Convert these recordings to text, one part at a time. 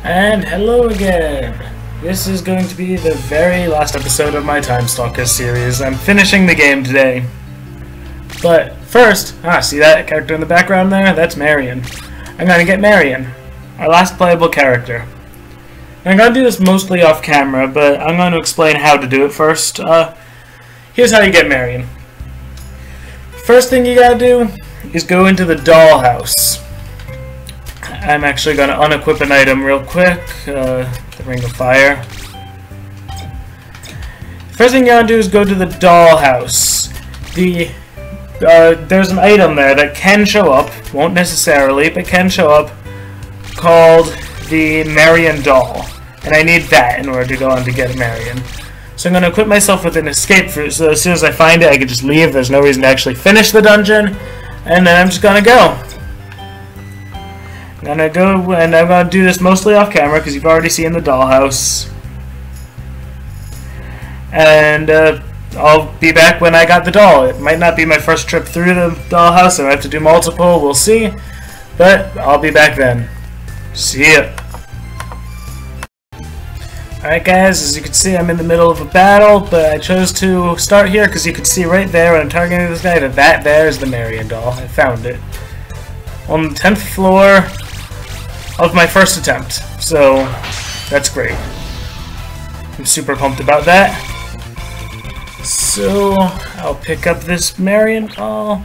And hello again! This is going to be the very last episode of my Stalkers series. I'm finishing the game today. But first, see that character in the background there? That's Marion. I'm going to get Marion, our last playable character. And I'm going to do this mostly off camera, but I'm going to explain how to do it first. Here's how you get Marion. First thing you gotta do is go into the dollhouse. I'm actually going to unequip an item real quick, the Ring of Fire. First thing you gotta do is go to the dollhouse. There's an item there that can show up, won't necessarily, but can show up, called the Marion doll. And I need that in order to go on to get Marion. So I'm going to equip myself with an escape fruit, so as soon as I find it I can just leave. There's no reason to actually finish the dungeon. And then I'm just going to go. I'm going to go, and I'm going to do this mostly off camera because you've already seen the dollhouse. And I'll be back when I got the doll. It might not be my first trip through the dollhouse. I might have to do multiple. We'll see. But I'll be back then. See ya. Alright guys, as you can see I'm in the middle of a battle, but I chose to start here because you can see right there when I'm targeting this guy that there is the Marion doll. I found it. On the 10th floor of my first attempt, so that's great. I'm super pumped about that. So I'll pick up this Marion doll.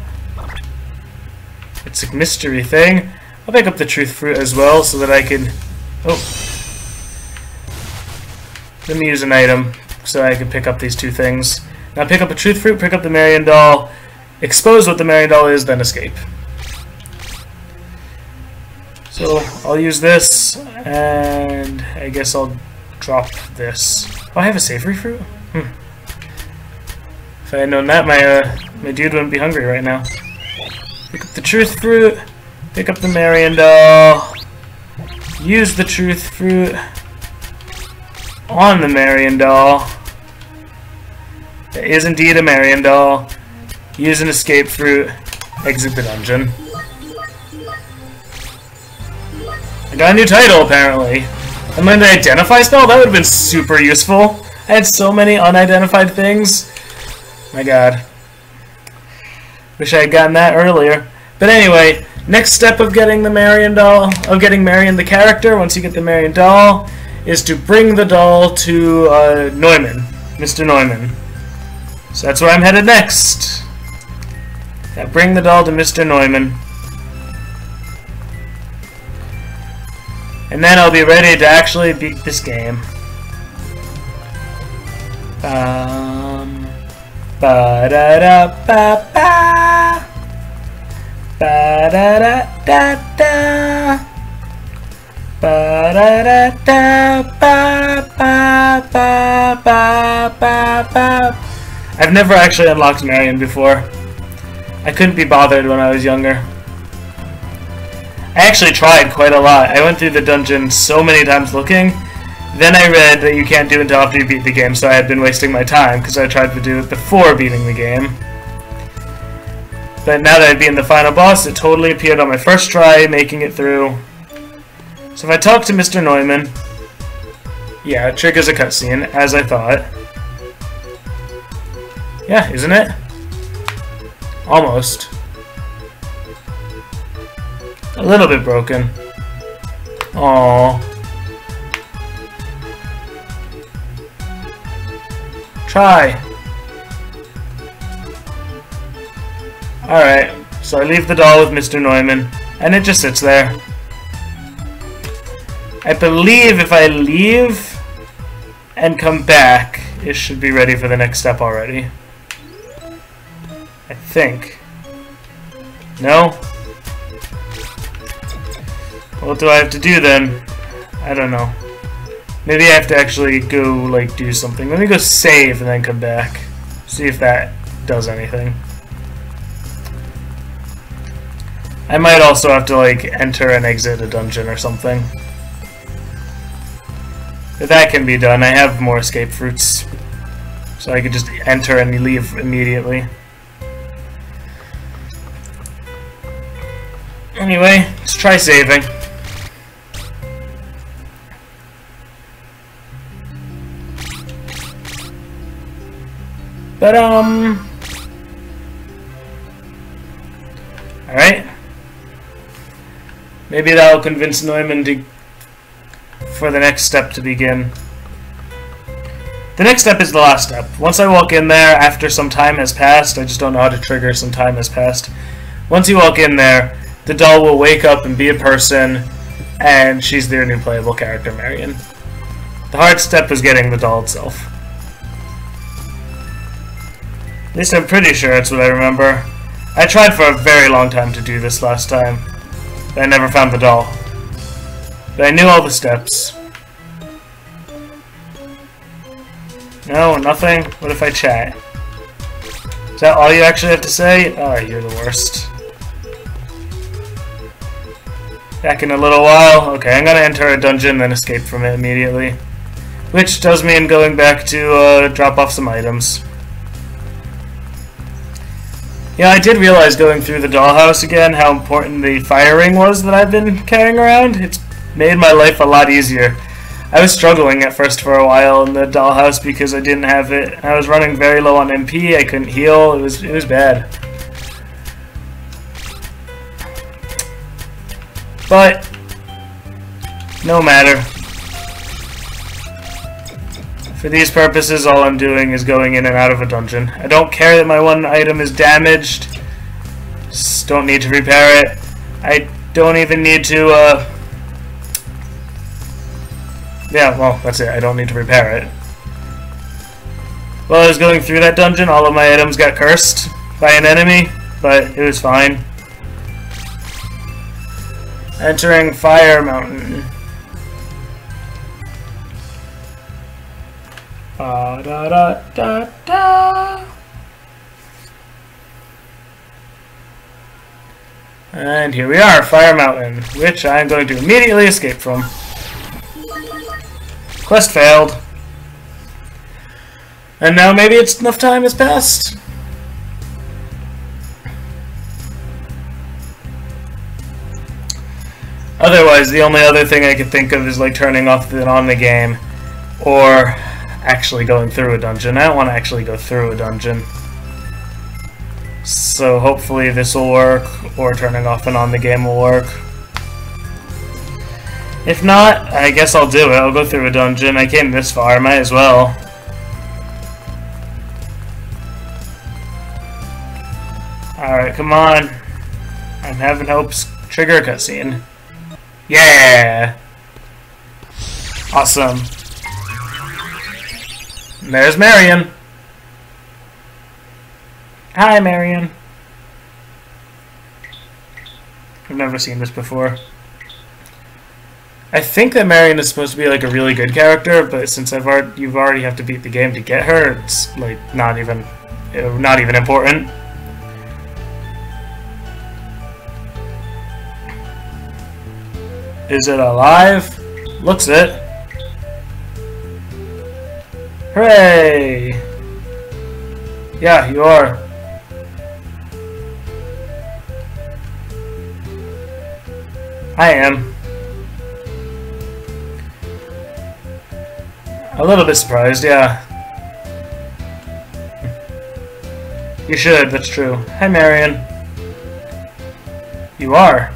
It's a mystery thing. I'll pick up the truth fruit as well so that I can... Let me use an item so I can pick up these two things. Now pick up a truth fruit, pick up the Marion doll, expose what the Marion doll is, then escape. So I'll use this, and I guess I'll drop this. Oh, I have a savory fruit? If I had known that, my dude wouldn't be hungry right now. Pick up the truth fruit, pick up the Marion doll, use the truth fruit on the Marion doll. There is indeed a Marion doll. Use an escape fruit, exit the dungeon. I got a new title apparently. And then the identify spell? That would have been super useful. I had so many unidentified things. My god. Wish I had gotten that earlier. But anyway, next step of getting the Marion doll, of getting Marion the character, once you get the Marion doll, is to bring the doll to Neumann, Mr. Neumann. So that's where I'm headed next. Bring the doll to Mr. Neumann. And then I'll be ready to actually beat this game. Ba-da-da-ba-ba. Ba-da-da-da-da. I've never actually unlocked Marion before. I couldn't be bothered when I was younger. I actually tried quite a lot. I went through the dungeon so many times looking. Then I read that you can't do it until after you beat the game, so I had been wasting my time because I tried to do it before beating the game. But now that I've beaten the final boss, it totally appeared on my first try, making it through. So if I talk to Mr. Neumann, yeah, it triggers a cutscene, as I thought. Yeah, isn't it? Almost. A little bit broken. Aww. Try. Alright, so I leave the doll with Mr. Neumann, and it just sits there. I believe if I leave and come back, it should be ready for the next step already. I think. No? What do I have to do then? I don't know. Maybe I have to actually go, like, do something. Let me go save and then come back. See if that does anything. I might also have to, like, enter and exit a dungeon or something. If that can be done, I have more escape fruits. So I could just enter and leave immediately. Anyway, let's try saving. But, alright. Maybe that'll convince Neumann for the next step to begin. The next step is the last step. Once I walk in there, after some time has passed, I just don't know how to trigger some time has passed. Once you walk in there, the doll will wake up and be a person, and she's their new playable character, Marion. The hard step was getting the doll itself. At least I'm pretty sure that's what I remember. I tried for a very long time to do this last time, but I never found the doll. But I knew all the steps. No, nothing? What if I chat? Is that all you actually have to say? Oh, you're the worst. Back in a little while. Okay, I'm gonna enter a dungeon, then escape from it immediately. Which does mean going back to drop off some items. Yeah, I did realize going through the dollhouse again how important the fire ring was that I've been carrying around. It's made my life a lot easier. I was struggling at first for a while in the dollhouse because I didn't have it. I was running very low on MP, I couldn't heal, it was bad. But, no matter. For these purposes, all I'm doing is going in and out of a dungeon. I don't care that my one item is damaged. Just don't need to repair it. I don't even need to, yeah, well, that's it. I don't need to repair it. While I was going through that dungeon, all of my items got cursed by an enemy, but it was fine. Entering Fire Mountain. Da da da da. And here we are, Fire Mountain, which I'm going to immediately escape from. Quest failed. And now maybe it's enough time has passed. Otherwise, the only other thing I could think of is like turning off and on the game, or actually going through a dungeon. I don't want to actually go through a dungeon. So hopefully this will work, or turning off and on the game will work. If not, I guess I'll do it. I'll go through a dungeon. I came this far, might as well. Alright, come on. I'm having hopes. Trigger cutscene. Yeah! Awesome. And there's Marion. Hi, Marion. I've never seen this before. I think that Marion is supposed to be like a really good character, but since you've already have to beat the game to get her, it's like not even important. Is it alive? Looks it. Hooray! Yeah, you are. I am. A little bit surprised, yeah. You should, that's true. Hi, Marion. You are.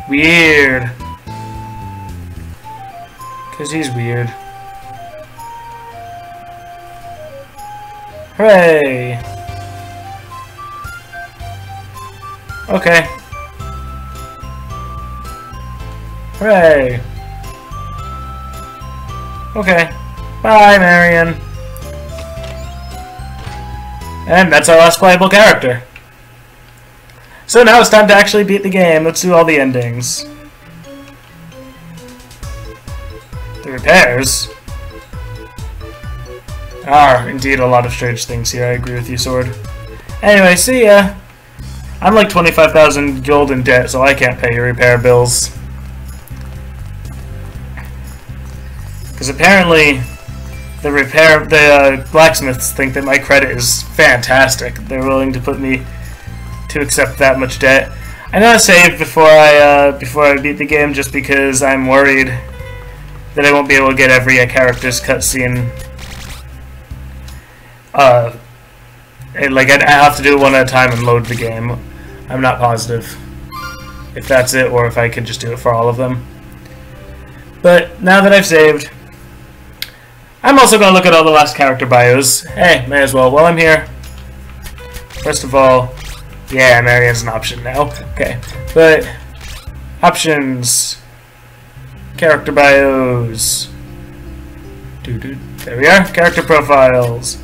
Weird. Because he's weird. Hooray! Okay. Hooray! Okay. Bye, Marion. And that's our last playable character. So now it's time to actually beat the game. Let's do all the endings. The repairs are indeed a lot of strange things here. I agree with you, Sword. Anyway, see ya. I'm like 25,000 gold in debt, so I can't pay your repair bills. Because apparently the blacksmiths think that my credit is fantastic. They're willing to put me to accept that much debt. I'm gonna save before I beat the game, just because I'm worried that I won't be able to get every character's cutscene. Like I have to do it one at a time and load the game. I'm not positive if that's it or if I can just do it for all of them. But now that I've saved, I'm also going to look at all the last character bios. Hey, may as well while I'm here. First of all, yeah, Marion's an option now. Okay, but options, character bios. There we are, character profiles.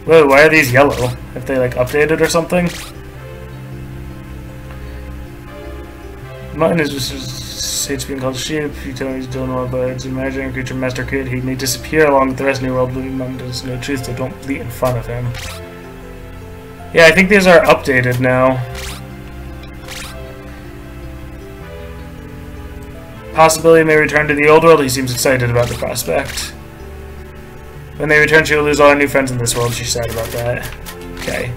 Whoa, why are these yellow? Have they like updated or something? Mutton is just hates being called sheep. You tell me he's doing all but it's an imaginary creature master kid. He may disappear along with the rest of the world, but Mutton does no truth, so don't bleat in front of him. Yeah, I think these are updated now. Possibility may return to the old world. He seems excited about the prospect. When they return, she will lose all her new friends in this world. She's sad about that. Okay.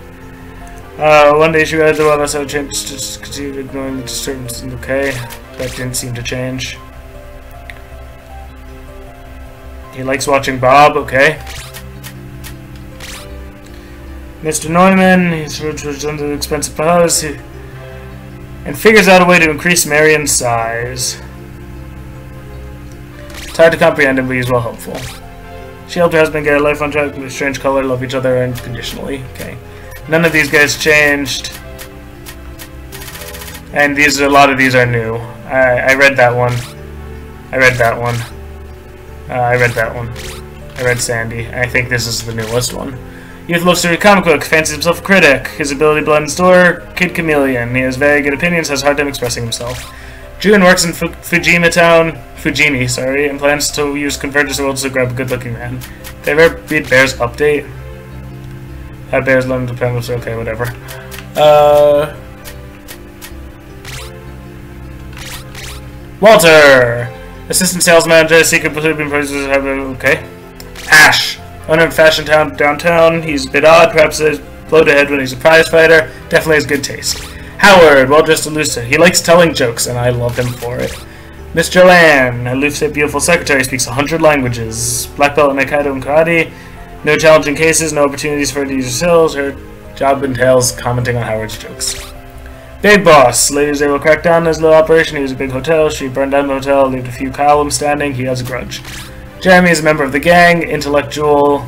One day she realized the world has changed. Just continue ignoring the disturbance. Okay. That didn't seem to change. He likes watching Bob. Okay. Mr. Neumann, he's under the expensive house and figures out a way to increase Marion's size. It's hard to comprehend him, but he's well helpful. She helped her husband get her life on track with a strange color, love each other unconditionally. Okay. None of these guys changed. And a lot of these are new. I read that one. I read that one. I read that one. I read Sandy. I think this is the newest one. Youth looks to read comic book, fancies himself a critic. His ability blends door, kid chameleon. He has very good opinions, has a hard time expressing himself. June works in Fujimi Town, and plans to use Convergence Worlds to grab a good-looking man. Did I ever read Bear's update? How Bears learn to penguins? Okay, whatever. Walter! Assistant sales manager, secret platoon prices have okay. Ash! Owner of Fashion Town downtown. He's a bit odd, perhaps a blow to head when he's a prize fighter. Definitely has good taste. Howard, well-dressed and lucid. He likes telling jokes, and I love him for it. Miss Joanne, a lucid, beautiful secretary, speaks 100 languages. Black belt in Aikido and Karate. No challenging cases, no opportunities for her to use her skills. Her job entails commenting on Howard's jokes. Big Boss, ladies, they will crack down on his little operation. He was a big hotel. She burned down the hotel, leaved a few columns standing. He has a grudge. Jeremy is a member of the gang, intellectual.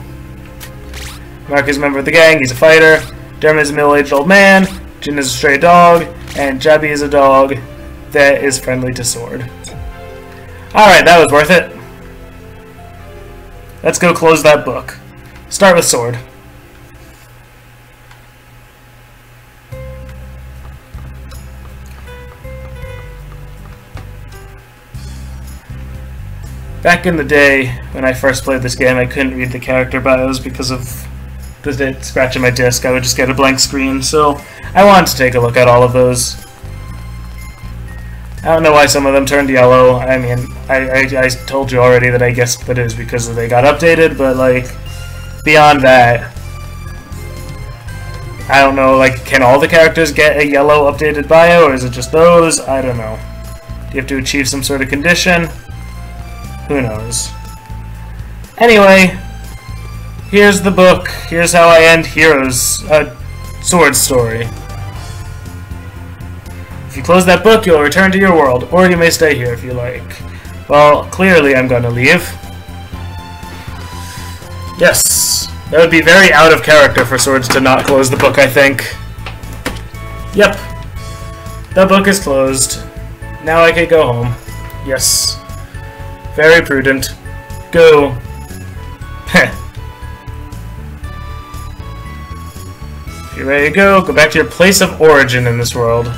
Mark is a member of the gang, he's a fighter. Jeremy is a middle-aged old man. Jin is a stray dog. And Jabby is a dog that is friendly to Sword. Alright, that was worth it. Let's go close that book. Start with Sword. Back in the day, when I first played this game, I couldn't read the character bios because of the scratch on my disc. I would just get a blank screen, so I wanted to take a look at all of those. I don't know why some of them turned yellow. I mean, I told you already that I guess that is because they got updated, but like, beyond that, I don't know, like, can all the characters get a yellow updated bio, or is it just those? I don't know. Do you have to achieve some sort of condition? Who knows? Anyway, here's the book. Here's how I end Heroes, Sword story. If you close that book, you'll return to your world, or you may stay here if you like. Well, clearly I'm gonna leave. Yes, that would be very out of character for Swords to not close the book, I think. Yep, the book is closed. Now I can go home. Yes. Very prudent. Go. Heh. If you're ready to go back to your place of origin in this world.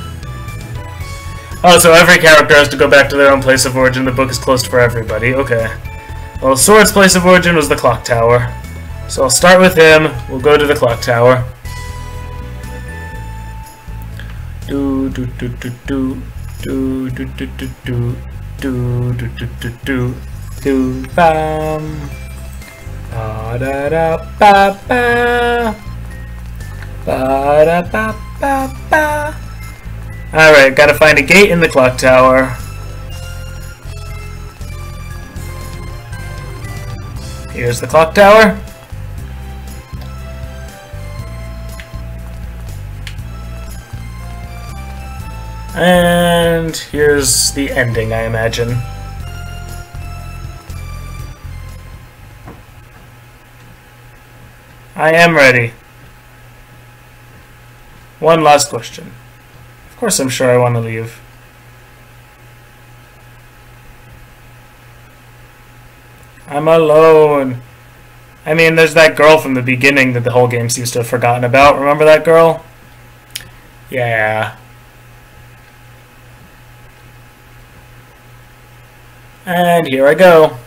Oh, so every character has to go back to their own place of origin. The book is closed for everybody. Okay. Well, Sword's place of origin was the clock tower. So I'll start with him. We'll go to the clock tower. Do do do do do do do do do do. Do do do do do do bam ba da da ba ba ba da ba ba ba. Alright, gotta find a gate in the clock tower. Here's the clock tower. And here's the ending, I imagine. I am ready. One last question. Of course I'm sure I want to leave. I'm alone. I mean, there's that girl from the beginning that the whole game seems to have forgotten about. Remember that girl? Yeah. And here I go.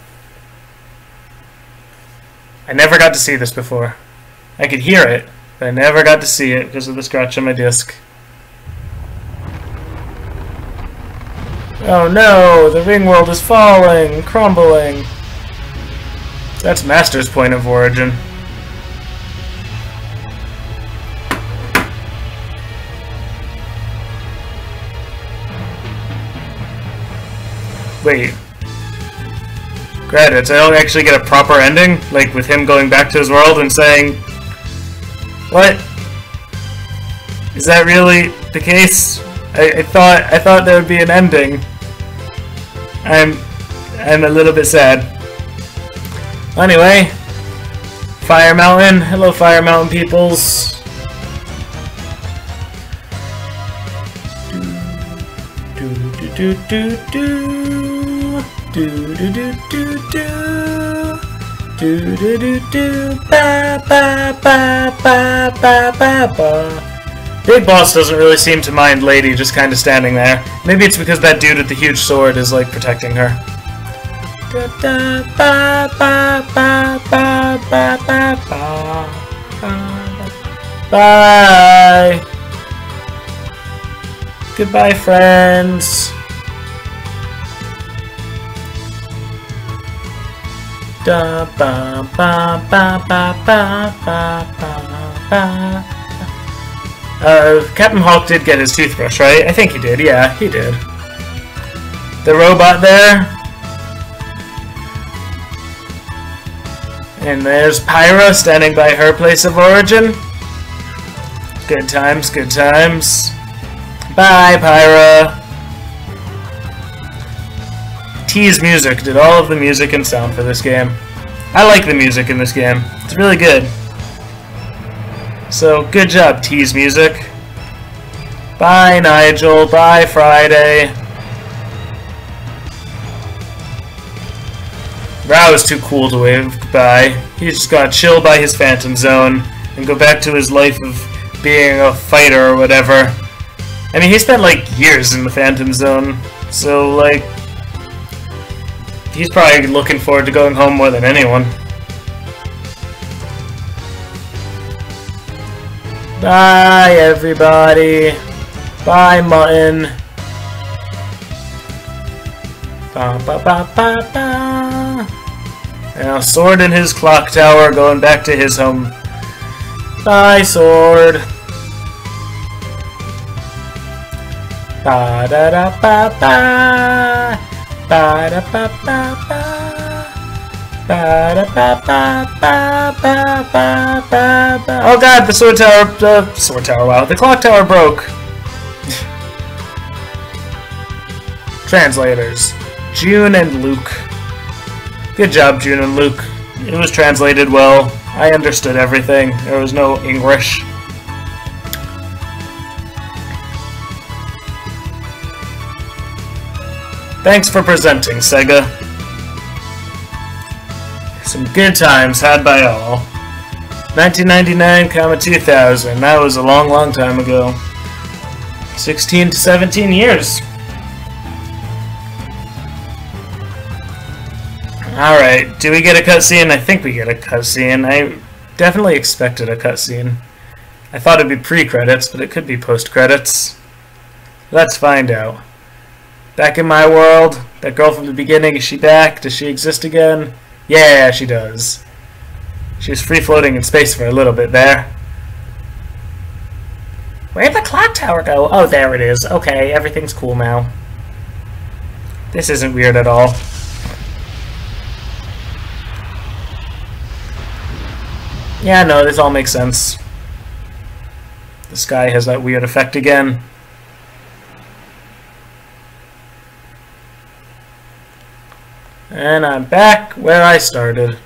I never got to see this before. I could hear it, but I never got to see it because of the scratch on my disc. Oh no, the ring world is falling, crumbling. That's Master's point of origin. Wait. Credits. I don't actually get a proper ending, like with him going back to his world and saying, "What? Is that really the case? I thought there would be an ending." I'm a little bit sad. Anyway, Fire Mountain. Hello, Fire Mountain peoples. Do do do do do do do do do do do do ba ba ba ba ba ba ba. Big Boss doesn't really seem to mind Lady just kind of standing there. Maybe it's because that dude with the huge sword is like protecting her. Da da ba ba ba ba ba ba ba. Bye. Goodbye, friends. Da ba ba ba ba ba ba ba. Captain Hawk did get his toothbrush, right? I think he did. Yeah, he did. The robot there. And there's Pyra standing by her place of origin. Good times, good times. Bye, Pyra. T's music did all of the music and sound for this game. I like the music in this game. It's really good. So, good job, T's music. Bye, Nigel. Bye, Friday. Rao is too cool to wave goodbye. He's just gotta chill by his Phantom Zone and go back to his life of being a fighter or whatever. I mean, he spent like years in the Phantom Zone, so like, he's probably looking forward to going home more than anyone. Bye, everybody. Bye, Mutton. Ba ba ba ba ba. Now, Sword in his clock tower, going back to his home. Bye, Sword. Ba da da ba ba. Ba da ba ba ba. Ba da ba ba ba ba ba ba ba. Oh God, the sword tower. Wow, the clock tower broke. Translators: June and Luke. Good job, June and Luke. It was translated well. I understood everything. There was no English. Thanks for presenting, Sega. Some good times had by all. 1999, 2000. That was a long, long time ago. 16 to 17 years. Alright, do we get a cutscene? I think we get a cutscene. I definitely expected a cutscene. I thought it'd be pre-credits, but it could be post-credits. Let's find out. Back in my world, that girl from the beginning, is she back? Does she exist again? Yeah, she does. She was free-floating in space for a little bit there. Where'd the clock tower go? Oh, there it is. Okay, everything's cool now. This isn't weird at all. Yeah, no, this all makes sense. The sky has that weird effect again. And I'm back where I started.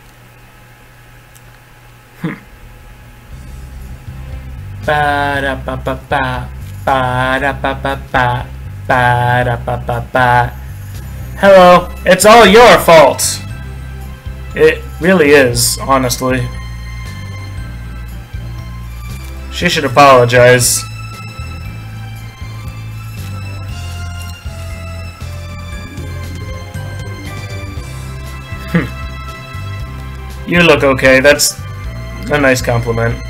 Ba-da-ba-ba-ba, ba-da-ba-ba-ba, ba-da-ba-ba-ba. Hello, it's all your fault. It really is, honestly. She should apologize. You look okay. That's a nice compliment.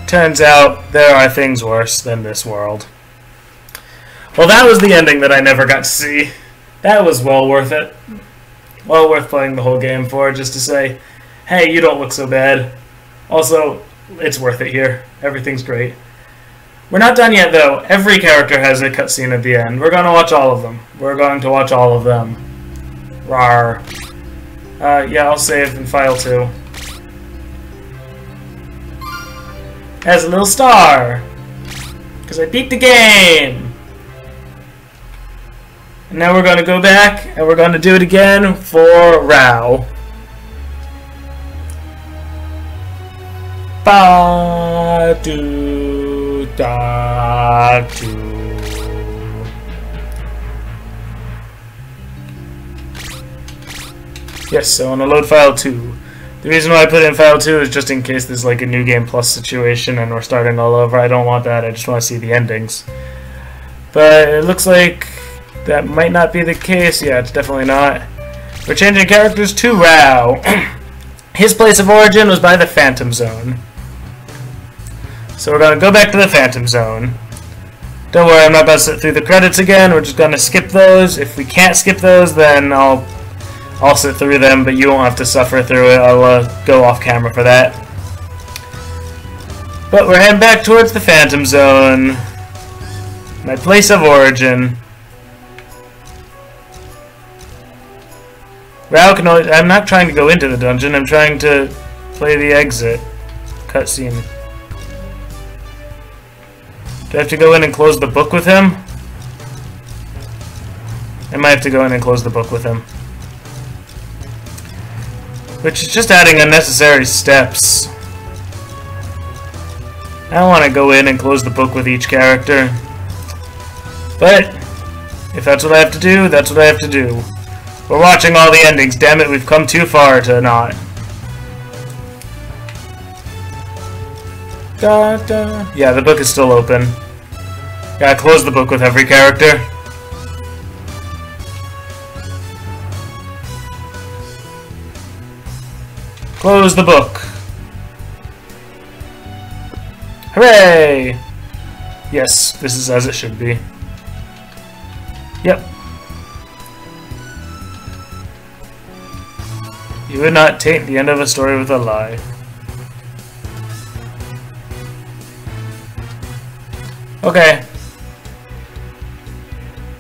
Turns out there are things worse than this world. Well, that was the ending that I never got to see. That was well worth it. Well worth playing the whole game for, just to say, hey, you don't look so bad. Also, it's worth it here. Everything's great. We're not done yet, though. Every character has a cutscene at the end. We're going to watch all of them. We're going to watch all of them. Rawr. Yeah, I'll save in file 2. Has a little star. Because I beat the game. And now we're going to go back, and we're going to do it again for Rao. Ba-do-da-do. Yes, so I want to load file 2. The reason why I put in file 2 is just in case there's like a New Game Plus situation and we're starting all over. I don't want that, I just want to see the endings. But it looks like that might not be the case. Yeah, it's definitely not. We're changing characters to Rao. His place of origin was by the Phantom Zone. So we're going to go back to the Phantom Zone. Don't worry, I'm not about to sit through the credits again. We're just going to skip those. If we can't skip those, then I'll sit through them, but you won't have to suffer through it. I'll go off camera for that. But we're heading back towards the Phantom Zone. My place of origin. Rao can only, I'm not trying to go into the dungeon, I'm trying to play the exit cutscene. Do I have to go in and close the book with him? I might have to go in and close the book with him. Which is just adding unnecessary steps. I don't want to go in and close the book with each character. But, if that's what I have to do, that's what I have to do. We're watching all the endings, damn it, we've come too far to not. Yeah, the book is still open. Gotta close the book with every character. Close the book. Hooray! Yes, this is as it should be. Yep. You would not taint the end of a story with a lie. Okay.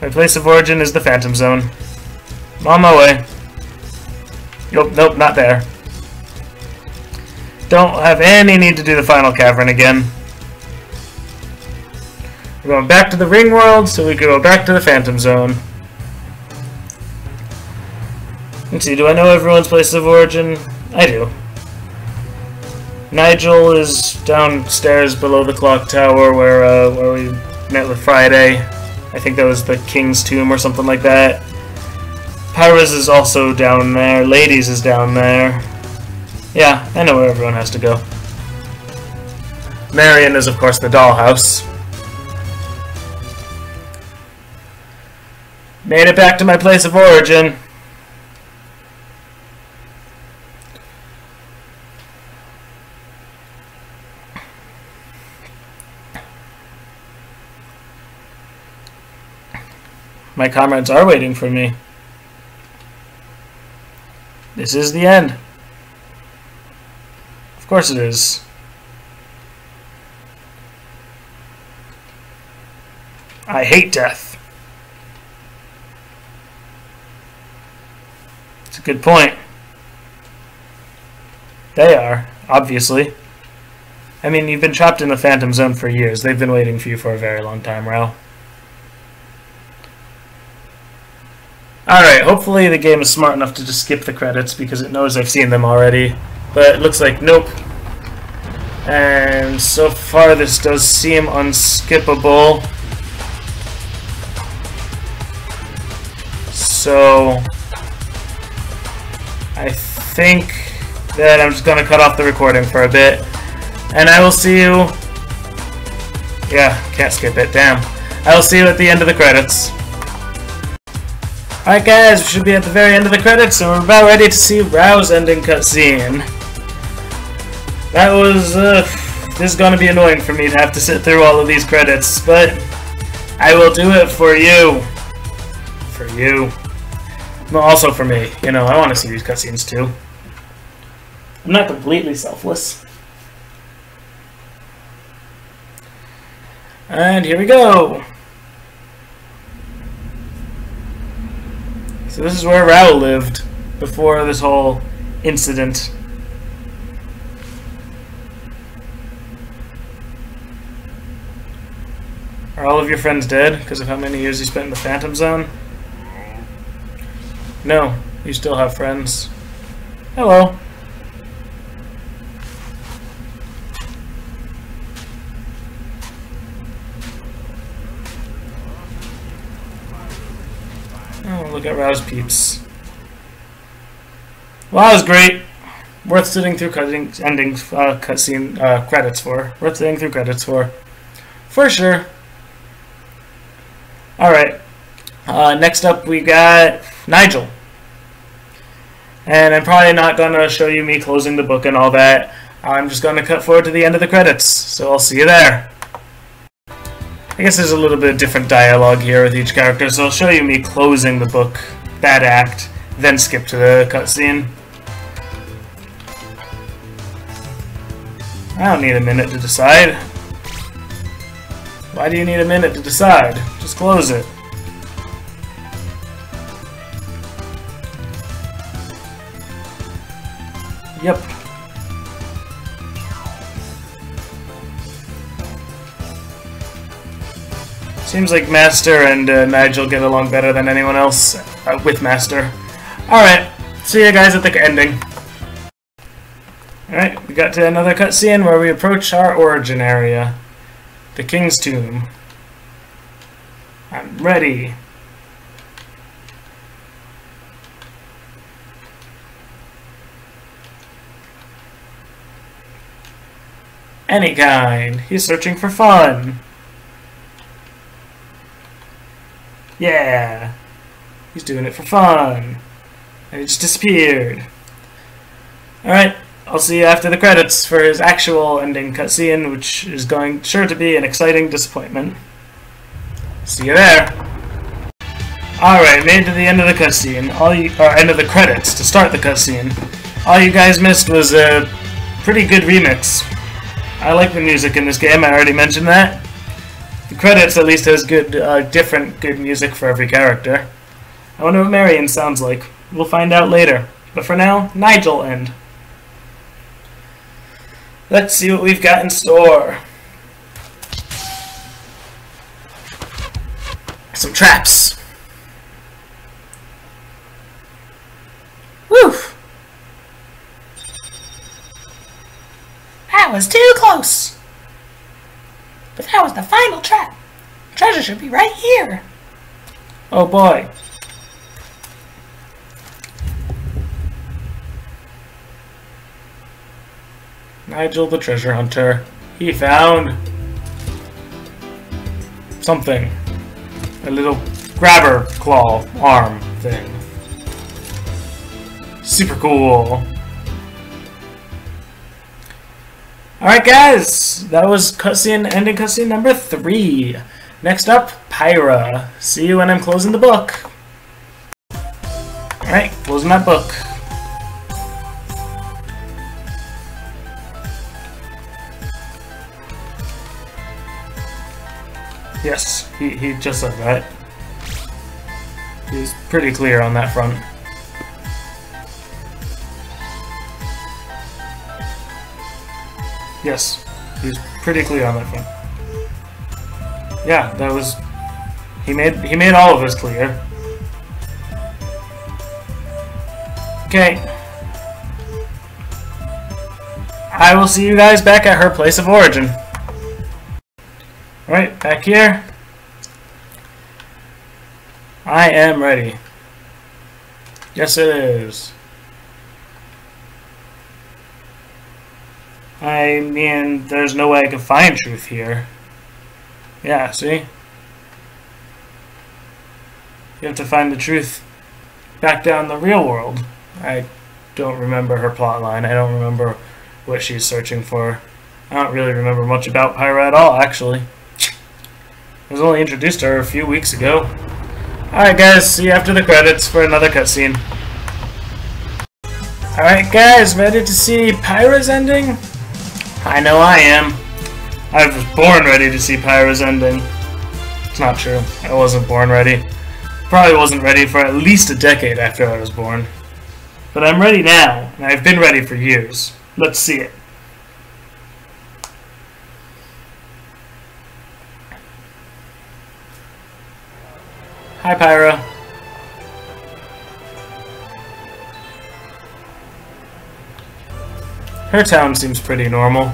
My place of origin is the Phantom Zone. I'm on my way. Nope, not there. Don't have any need to do the final cavern again. We're going back to the ring world so we can go back to the Phantom Zone. Let's see, do I know everyone's place of origin? I do. Nigel is downstairs below the clock tower where we met with Friday. I think that was the King's Tomb or something like that. Pyra's is also down there. Ladies is down there. Yeah, I know where everyone has to go. Marion is, of course, the dollhouse. Made it back to my place of origin. My comrades are waiting for me. This is the end. Of course it is. I hate death. It's a good point. They are, obviously. I mean, you've been trapped in the Phantom Zone for years. They've been waiting for you for a very long time, Rao. Alright, hopefully the game is smart enough to just skip the credits because it knows I've seen them already. But it looks like nope. And so far this does seem unskippable. So I think that I'm just going to cut off the recording for a bit. And I will see you... Yeah, can't skip it, damn. I will see you at the end of the credits. Alright guys, we should be at the very end of the credits, so we're about ready to see Rao's ending cutscene. That was, this is going to be annoying for me to have to sit through all of these credits, but I will do it for you. For you. No, also for me. You know, I want to see these cutscenes too. I'm not completely selfless. And here we go. So this is where Rao lived before this whole incident. Are all of your friends dead because of how many years you spent in the Phantom Zone? No, you still have friends. Hello. Oh, look at Rao's peeps. Well, that was great. Worth sitting through cutscene credits for. Worth sitting through credits for. For sure. Alright. Next up we got Nigel. And I'm probably not going to show you me closing the book and all that. I'm just going to cut forward to the end of the credits. So I'll see you there. I guess there's a little bit of different dialogue here with each character, so I'll show you me closing the book, that act, then skip to the cutscene. I don't need a minute to decide. Why do you need a minute to decide? Just close it. Yep. Seems like Master and Nigel get along better than anyone else with Master. Alright, see you guys at the ending. Alright, we got to another cutscene where we approach our origin area. The King's Tomb. I'm ready. Any kind. He's searching for fun. Yeah. He's doing it for fun. And he just disappeared. Alright, I'll see you after the credits for his actual ending cutscene, which is going sure to be an exciting disappointment. See you there. Alright, made to the end of the cutscene. End of the credits to start the cutscene. All you guys missed was a pretty good remix. I like the music in this game, I already mentioned that. The credits at least has good, different good music for every character. I wonder what Marion sounds like. We'll find out later. But for now, Nigel end. Let's see what we've got in store. Some traps. Woo! That was too close. But that was the final trap. Treasure should be right here. Oh boy. Nigel the treasure hunter. He found something. A little grabber claw arm thing. Super cool. Alright guys, that was ending cutscene number 3. Next up, Pyra. See you when I'm closing the book. Alright, closing my book. Yes, he just said that. He's pretty clear on that front. Yes, he was pretty clear on that front. Yeah, that was... He made all of us clear. Okay. I will see you guys back at her place of origin. Alright, back here. I am ready. Yes, it is. I mean, there's no way I can find truth here. Yeah, see? You have to find the truth back down in the real world. I don't remember her plotline. I don't remember what she's searching for. I don't really remember much about Pyra at all, actually. I was only introduced to her a few weeks ago. Alright guys, see you after the credits for another cutscene. Alright guys, ready to see Pyra's ending? I know I am. I was born ready to see Pyra's ending. It's not true. I wasn't born ready. Probably wasn't ready for at least a decade after I was born. But I'm ready now, and I've been ready for years. Let's see it. Hi, Pyra. Her town seems pretty normal.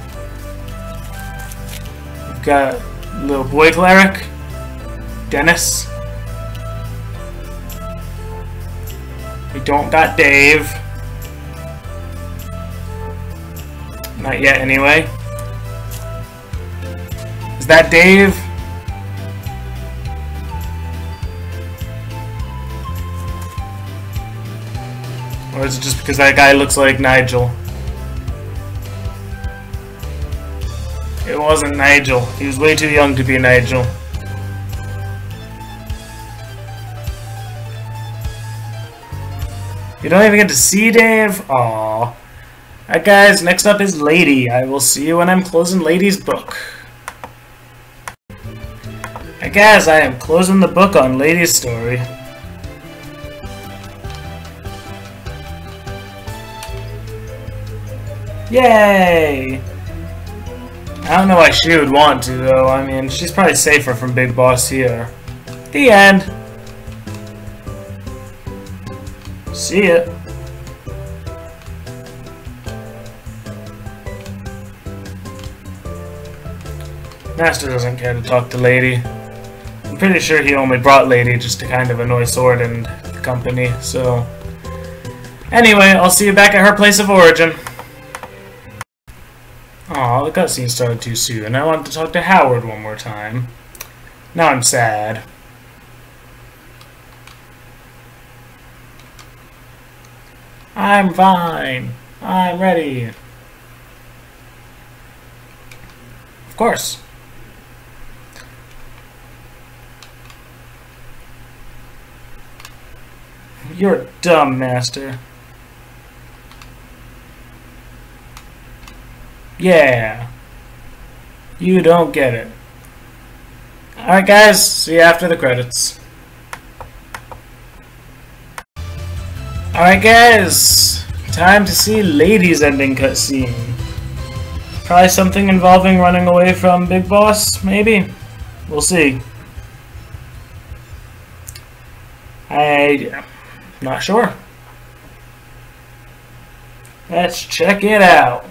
We've got little boy cleric, Dennis. We don't got Dave. Not yet, anyway. Is that Dave? Or is it just because that guy looks like Nigel? It wasn't Nigel. He was way too young to be Nigel. You don't even get to see Dave? Aww. Alright guys, next up is Lady. I will see you when I'm closing Lady's book. Alright guys, I am closing the book on Lady's story. Yay! I don't know why she would want to, though. I mean, she's probably safer from Big Boss here. The end. See ya. Master doesn't care to talk to Lady. I'm pretty sure he only brought Lady just to kind of annoy Sword and the company, so... Anyway, I'll see you back at her place of origin. Aw, the cutscene started too soon. I wanted to talk to Howard one more time. Now I'm sad. I'm fine. I'm ready. Of course. You're dumb, Master. Yeah. You don't get it. Alright guys, see you after the credits. Alright guys, time to see Lady's ending cutscene. Probably something involving running away from Big Boss, maybe? We'll see. I'm not sure. Let's check it out.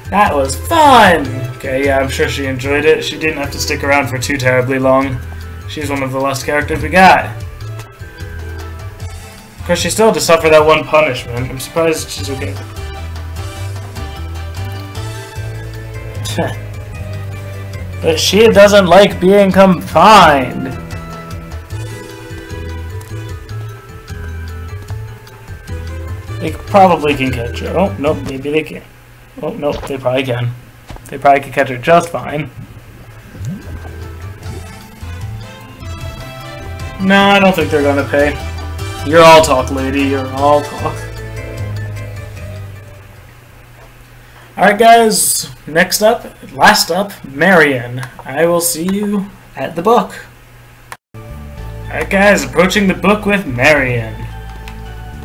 That was fun! Okay, yeah, I'm sure she enjoyed it. She didn't have to stick around for too terribly long. She's one of the last characters we got. Of course, she still had to suffer that one punishment. I'm surprised she's okay. But she doesn't like being confined. They probably can catch her. Oh, nope, maybe they can't. Oh, nope, they probably can. They probably could catch her just fine. No, I don't think they're gonna pay. You're all talk, Lady. You're all talk. Alright, guys. Next up, last up, Marion. I will see you at the book. Alright, guys. Approaching the book with Marion.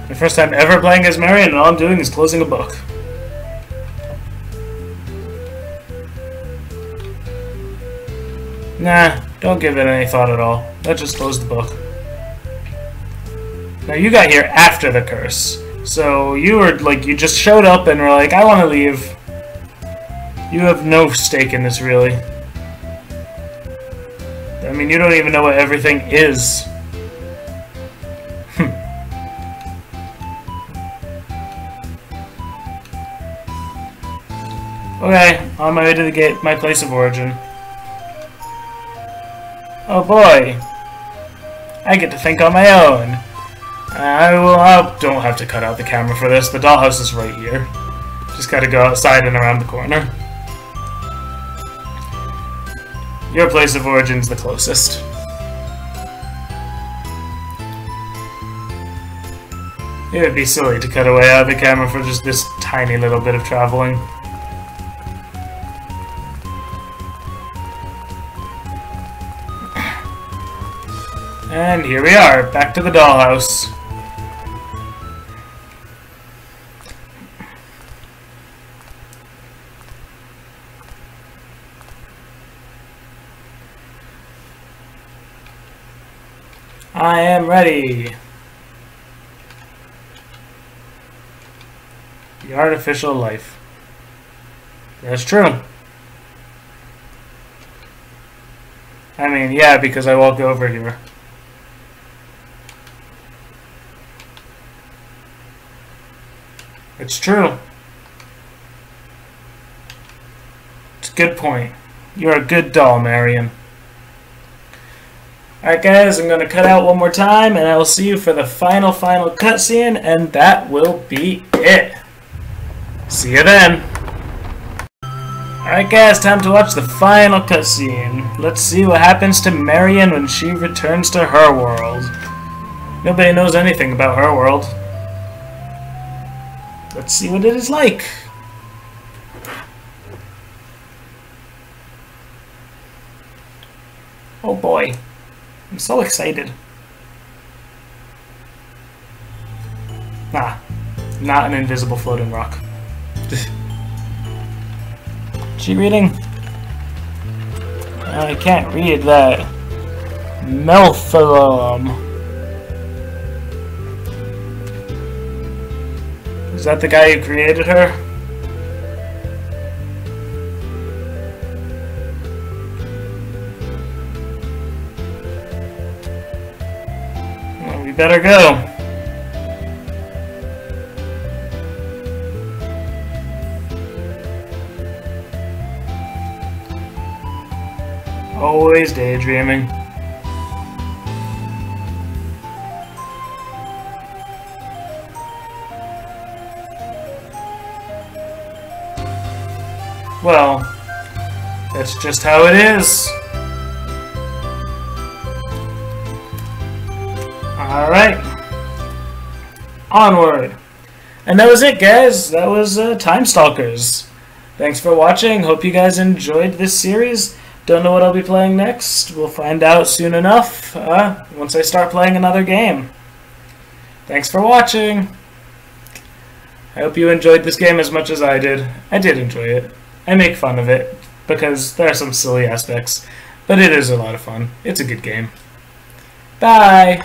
My first time ever playing as Marion, and all I'm doing is closing a book. Nah, don't give it any thought at all. Let's just close the book. Now you got here after the curse. So you were like, you just showed up and were like, I want to leave. You have no stake in this, really. I mean, you don't even know what everything is. Okay, on my way to the gate, my place of origin. Oh boy, I get to think on my own. I don't have to cut out the camera for this. The dollhouse is right here. Just gotta go outside and around the corner. Your place of origin's the closest. It would be silly to cut away out of the camera for just this tiny little bit of traveling. And here we are, back to the dollhouse. I am ready. The artificial life. That's true. I mean, yeah, because I walk over here. It's true. It's a good point. You're a good doll, Marion. Alright guys, I'm going to cut out one more time and I will see you for the final cutscene, and that will be it. See you then. Alright guys, time to watch the final cutscene. Let's see what happens to Marion when she returns to her world. Nobody knows anything about her world. Let's see what it is like. Oh boy. I'm so excited. Nah. Not an invisible floating rock. She reading? I can't read that. Melphalum. Is that the guy who created her? Well, we better go. Always daydreaming. Well, that's just how it is. Alright. Onward. And that was it, guys. That was Time Stalkers. Thanks for watching. Hope you guys enjoyed this series. Don't know what I'll be playing next. We'll find out soon enough once I start playing another game. Thanks for watching. I hope you enjoyed this game as much as I did. I did enjoy it. I make fun of it because there are some silly aspects, but it is a lot of fun. It's a good game. Bye!